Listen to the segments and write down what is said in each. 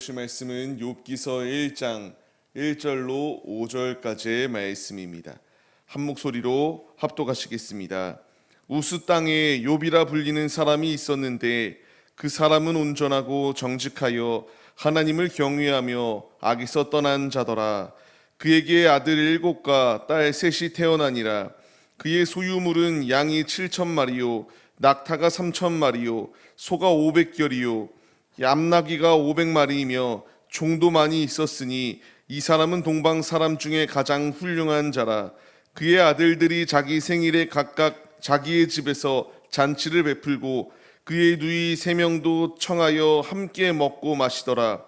주신 말씀은 욥기서 1장 1절로 5절까지의 말씀입니다. 한 목소리로 합독하시겠습니다. 우스 땅에 욥이라 불리는 사람이 있었는데 그 사람은 온전하고 정직하여 하나님을 경외하며 악에서 떠난 자더라. 그에게 아들 7과 딸 3이 태어나니라. 그의 소유물은 양이 7,000마리요 낙타가 3,000마리요 소가 500결이요 얌나귀가 500마리이며 종도 많이 있었으니 이 사람은 동방 사람 중에 가장 훌륭한 자라. 그의 아들들이 자기 생일에 각각 자기의 집에서 잔치를 베풀고 그의 누이 3명도 청하여 함께 먹고 마시더라.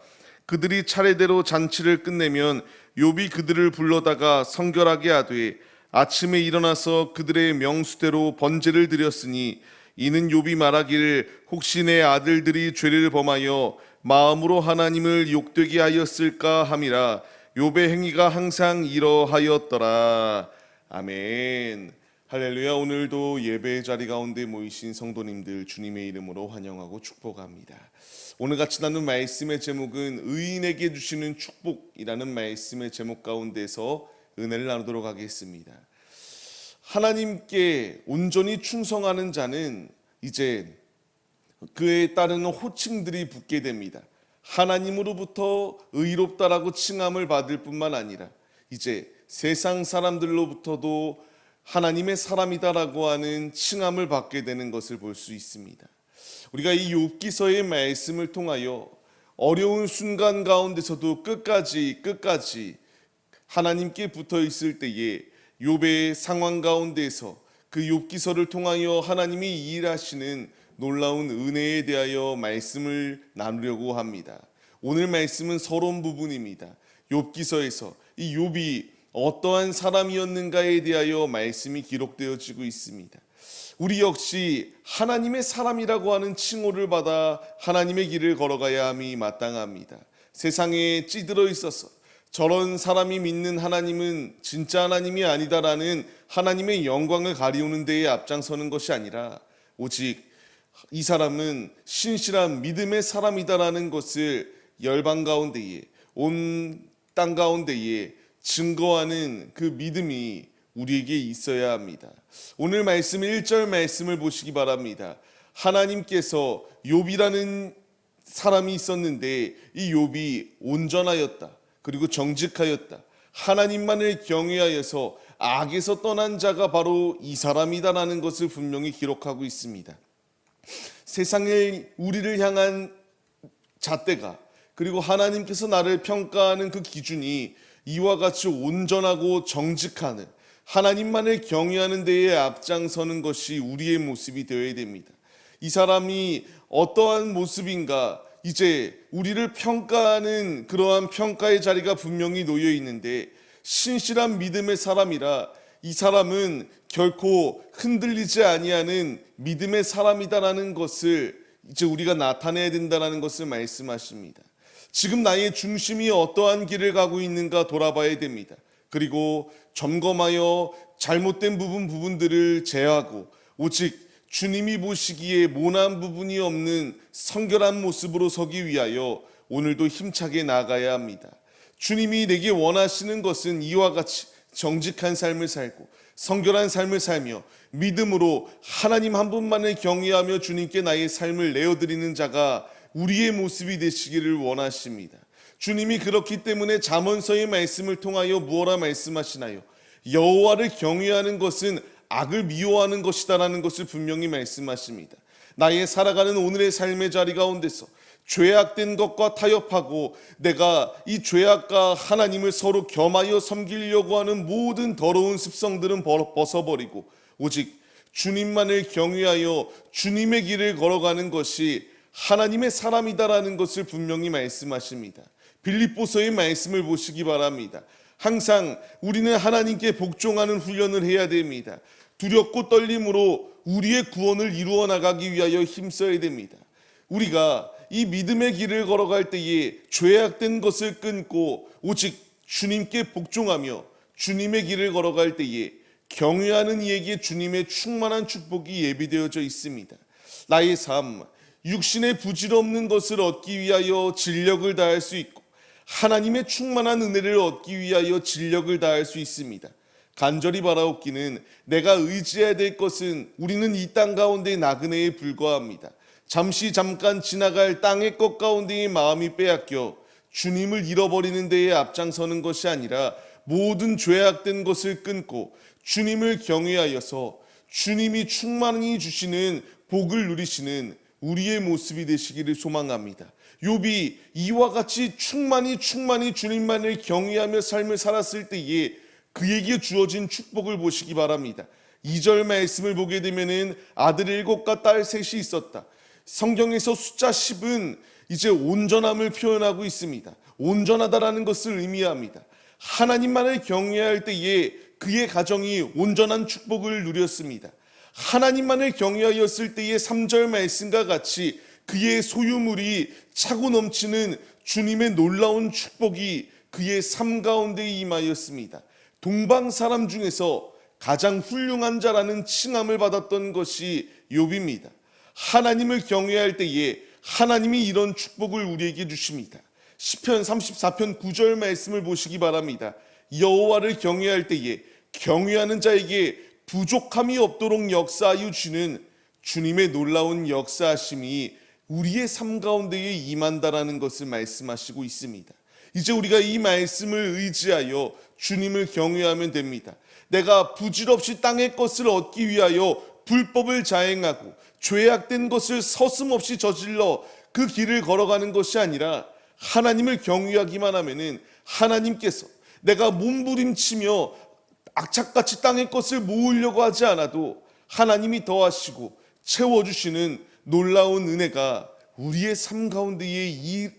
그들이 차례대로 잔치를 끝내면 욥이 그들을 불러다가 성결하게 하되 아침에 일어나서 그들의 명수대로 번제를 드렸으니 이는 욥이 말하기를 혹시 내 아들들이 죄를 범하여 마음으로 하나님을 욕되게 하였을까 함이라. 욥의 행위가 항상 이러하였더라. 아멘. 할렐루야. 오늘도 예배의 자리 가운데 모이신 성도님들 주님의 이름으로 환영하고 축복합니다. 오늘 같이 나눈 말씀의 제목은 의인에게 주시는 축복이라는 말씀의 제목 가운데서 은혜를 나누도록 하겠습니다. 하나님께 온전히 충성하는 자는 이제 그에 따르는 호칭들이 붙게 됩니다. 하나님으로부터 의롭다라고 칭함을 받을 뿐만 아니라 이제 세상 사람들로부터도 하나님의 사람이다라고 하는 칭함을 받게 되는 것을 볼 수 있습니다. 우리가 이 욥기서의 말씀을 통하여 어려운 순간 가운데서도 끝까지 하나님께 붙어 있을 때에 욥의 상황 가운데서 그 욥기서를 통하여 하나님이 일하시는 놀라운 은혜에 대하여 말씀을 나누려고 합니다. 오늘 말씀은 서론 부분입니다. 욥기서에서 이 욥이 어떠한 사람이었는가에 대하여 말씀이 기록되어지고 있습니다. 우리 역시 하나님의 사람이라고 하는 칭호를 받아 하나님의 길을 걸어가야 함이 마땅합니다. 세상에 찌들어 있어서 저런 사람이 믿는 하나님은 진짜 하나님이 아니다라는 하나님의 영광을 가리우는 데에 앞장서는 것이 아니라 오직 이 사람은 신실한 믿음의 사람이다라는 것을 열방 가운데에 온 땅 가운데에 증거하는 그 믿음이 우리에게 있어야 합니다. 오늘 말씀 1절 말씀을 보시기 바랍니다. 하나님께서 욥이라는 사람이 있었는데 이 욥이 온전하였다. 그리고 정직하였다. 하나님만을 경외하여서 악에서 떠난 자가 바로 이 사람이다라는 것을 분명히 기록하고 있습니다. 세상에 우리를 향한 잣대가 그리고 하나님께서 나를 평가하는 그 기준이 이와 같이 온전하고 정직하는 하나님만을 경외하는 데에 앞장서는 것이 우리의 모습이 되어야 됩니다. 이 사람이 어떠한 모습인가 이제 우리를 평가하는 그러한 평가의 자리가 분명히 놓여 있는데 신실한 믿음의 사람이라 이 사람은 결코 흔들리지 아니하는 믿음의 사람이다라는 것을 이제 우리가 나타내야 된다는 것을 말씀하십니다. 지금 나의 중심이 어떠한 길을 가고 있는가 돌아봐야 됩니다. 그리고 점검하여 잘못된 부분들을 제하고 오직 주님이 보시기에 모난 부분이 없는 성결한 모습으로 서기 위하여 오늘도 힘차게 나아가야 합니다. 주님이 내게 원하시는 것은 이와 같이 정직한 삶을 살고 성결한 삶을 살며 믿음으로 하나님 한 분만을 경외하며 주님께 나의 삶을 내어드리는 자가 우리의 모습이 되시기를 원하십니다. 주님이 그렇기 때문에 잠언서의 말씀을 통하여 무엇라 말씀하시나요? 여호와를 경외하는 것은 악을 미워하는 것이다라는 것을 분명히 말씀하십니다. 나의 살아가는 오늘의 삶의 자리 가운데서 죄악된 것과 타협하고 내가 이 죄악과 하나님을 서로 겸하여 섬기려고 하는 모든 더러운 습성들은 벗어버리고 오직 주님만을 경외하여 주님의 길을 걸어가는 것이 하나님의 사람이다라는 것을 분명히 말씀하십니다. 빌립보서의 말씀을 보시기 바랍니다. 항상 우리는 하나님께 복종하는 훈련을 해야 됩니다. 두렵고 떨림으로 우리의 구원을 이루어 나가기 위하여 힘써야 됩니다. 우리가 이 믿음의 길을 걸어갈 때에 죄악된 것을 끊고 오직 주님께 복종하며 주님의 길을 걸어갈 때에 경외하는 이에게 주님의 충만한 축복이 예비되어져 있습니다. 나의 삶, 육신의 부질없는 것을 얻기 위하여 진력을 다할 수 있고 하나님의 충만한 은혜를 얻기 위하여 진력을 다할 수 있습니다. 간절히 바라옵기는 내가 의지해야 될 것은 우리는 이 땅 가운데의 나그네에 불과합니다. 잠깐 지나갈 땅의 것 가운데의 마음이 빼앗겨 주님을 잃어버리는 데에 앞장서는 것이 아니라 모든 죄악된 것을 끊고 주님을 경외하여서 주님이 충만히 주시는 복을 누리시는 우리의 모습이 되시기를 소망합니다. 욥이 이와 같이 충만히 주님만을 경외하며 삶을 살았을 때에 그에게 주어진 축복을 보시기 바랍니다. 2절 말씀을 보게 되면은 아들 7과 딸 3이 있었다. 성경에서 숫자 10은 이제 온전함을 표현하고 있습니다. 온전하다라는 것을 의미합니다. 하나님만을 경외할 때에 그의 가정이 온전한 축복을 누렸습니다. 하나님만을 경외하였을 때의 3절 말씀과 같이 그의 소유물이 차고 넘치는 주님의 놀라운 축복이 그의 삶 가운데 임하였습니다. 동방 사람 중에서 가장 훌륭한 자라는 칭함을 받았던 것이 욥입니다. 하나님을 경외할 때에 하나님이 이런 축복을 우리에게 주십니다. 시편 34편 9절 말씀을 보시기 바랍니다. 여호와를 경외할 때에 경외하는 자에게 부족함이 없도록 역사하여 주는 주님의 놀라운 역사하심이 우리의 삶 가운데에 임한다라는 것을 말씀하시고 있습니다. 이제 우리가 이 말씀을 의지하여 주님을 경외하면 됩니다. 내가 부질없이 땅의 것을 얻기 위하여 불법을 자행하고 죄악된 것을 서슴없이 저질러 그 길을 걸어가는 것이 아니라 하나님을 경외하기만 하면은 하나님께서 내가 몸부림치며 악착같이 땅의 것을 모으려고 하지 않아도 하나님이 더하시고 채워주시는 놀라운 은혜가 우리의 삶 가운데에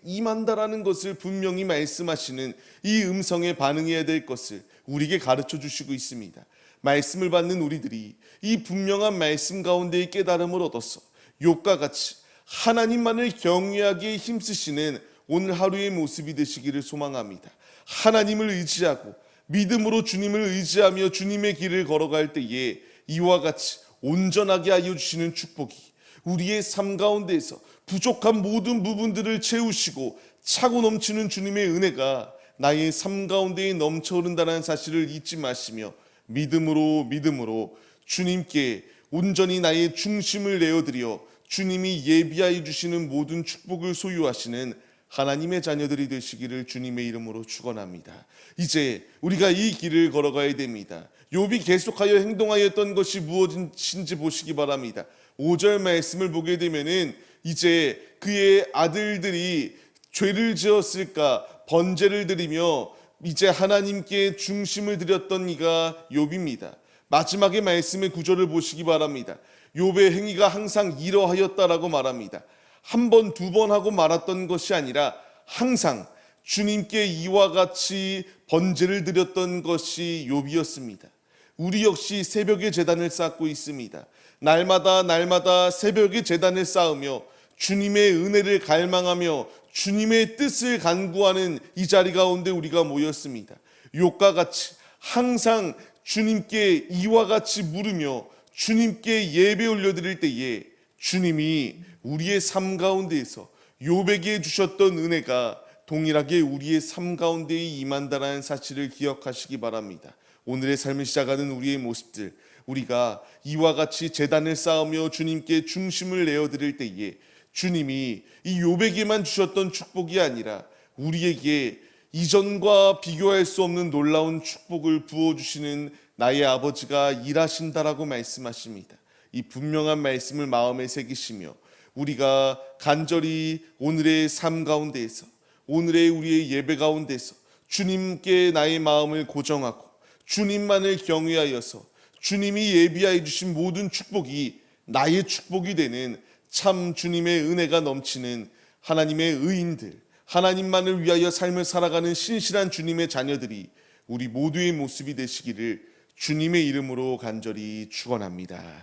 임한다라는 것을 분명히 말씀하시는 이 음성에 반응해야 될 것을 우리에게 가르쳐 주시고 있습니다. 말씀을 받는 우리들이 이 분명한 말씀 가운데의 깨달음을 얻어서 욥과 같이 하나님만을 경외하기에 힘쓰시는 오늘 하루의 모습이 되시기를 소망합니다. 하나님을 의지하고 믿음으로 주님을 의지하며 주님의 길을 걸어갈 때에 이와 같이 온전하게 하여 주시는 축복이 우리의 삶 가운데에서 부족한 모든 부분들을 채우시고 차고 넘치는 주님의 은혜가 나의 삶 가운데에 넘쳐 흐른다는 사실을 잊지 마시며 믿음으로 주님께 온전히 나의 중심을 내어드려 주님이 예비하여 주시는 모든 축복을 소유하시는 하나님의 자녀들이 되시기를 주님의 이름으로 축원합니다. 이제 우리가 이 길을 걸어가야 됩니다. 욥이 계속하여 행동하였던 것이 무엇인지 보시기 바랍니다. 5절 말씀을 보게 되면은 이제 그의 아들들이 죄를 지었을까 번제를 드리며 이제 하나님께 중심을 드렸던 이가 욥입니다. 마지막에 말씀의 구절을 보시기 바랍니다. 욥의 행위가 항상 이러하였다라고 말합니다. 한 번, 두 번 하고 말았던 것이 아니라 항상 주님께 이와 같이 번제를 드렸던 것이 욥이었습니다. 우리 역시 새벽에 제단을 쌓고 있습니다. 날마다 새벽에 제단을 쌓으며 주님의 은혜를 갈망하며 주님의 뜻을 간구하는 이 자리 가운데 우리가 모였습니다. 욥과 같이 항상 주님께 이와 같이 물으며 주님께 예배 올려드릴 때에 주님이 우리의 삶 가운데에서 욥에게 주셨던 은혜가 동일하게 우리의 삶 가운데에 임한다는 사실을 기억하시기 바랍니다. 오늘의 삶을 시작하는 우리의 모습들, 우리가 이와 같이 제단을 쌓으며 주님께 중심을 내어드릴 때에 주님이 이 욥에게만 주셨던 축복이 아니라 우리에게 이전과 비교할 수 없는 놀라운 축복을 부어주시는 나의 아버지가 일하신다라고 말씀하십니다. 이 분명한 말씀을 마음에 새기시며 우리가 간절히 오늘의 삶 가운데에서 오늘의 우리의 예배 가운데서 주님께 나의 마음을 고정하고 주님만을 경외하여서 주님이 예비하여 주신 모든 축복이 나의 축복이 되는 참 주님의 은혜가 넘치는 하나님의 의인들, 하나님만을 위하여 삶을 살아가는 신실한 주님의 자녀들이 우리 모두의 모습이 되시기를 주님의 이름으로 간절히 축원합니다.